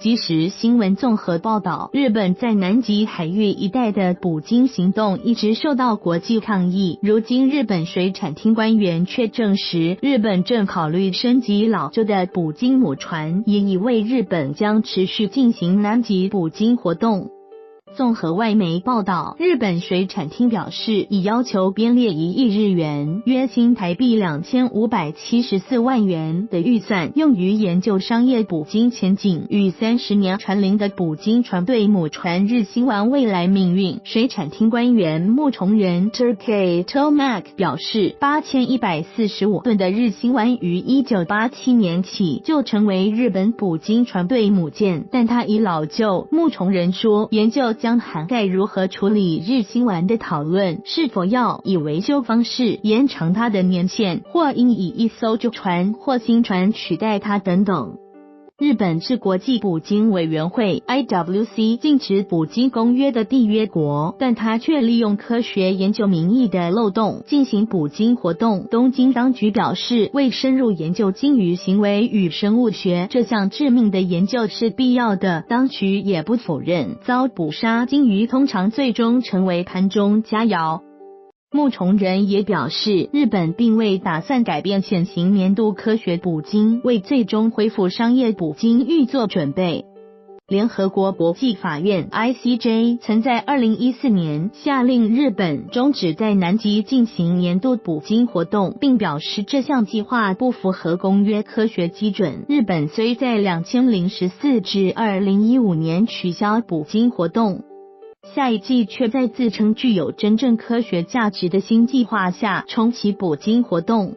即时新闻综合报道，日本在南极海域一带的捕鲸行动一直受到国际抗议。如今日本水产厅官员却证实，日本正考虑升级老旧的捕鲸母船，也以为日本将持续进行南极捕鲸活动。综合外媒报道，日本水产厅表示，已要求编列1亿日元，约新台币2574万元的预算，用于研究商业捕鲸前景与30年船龄的捕鲸船队母船日新丸未来命运。水产厅官员木重人 Turkey Tomak 表示，8145吨的日新丸于1987年起就成为日本捕鲸船队母舰，但它已老旧。木重人说，研究将涵盖如何处理日新丸的讨论，是否要以维修方式延长它的年限，或应以一艘旧船或新船取代它等等。日本是国际捕鲸委员会 IWC 禁止捕鲸公约的缔约国，但它却利用科学研究名义的漏洞进行捕鲸活动。东京当局表示，为深入研究鲸鱼行为与生物学这项致命的研究是必要的。当局也不否认，遭捕杀鲸鱼通常最终成为盘中佳肴。木重人也表示，日本并未打算改变现行年度科学捕鲸，为最终恢复商业捕鲸预做准备。联合国国际法院 ICJ 曾在2014年下令日本终止在南极进行年度捕鲸活动，并表示这项计划不符合公约科学基准。日本虽在2014至2015年取消捕鲸活动，下一季却在自称具有真正科学价值的新计划下重启捕鲸活动。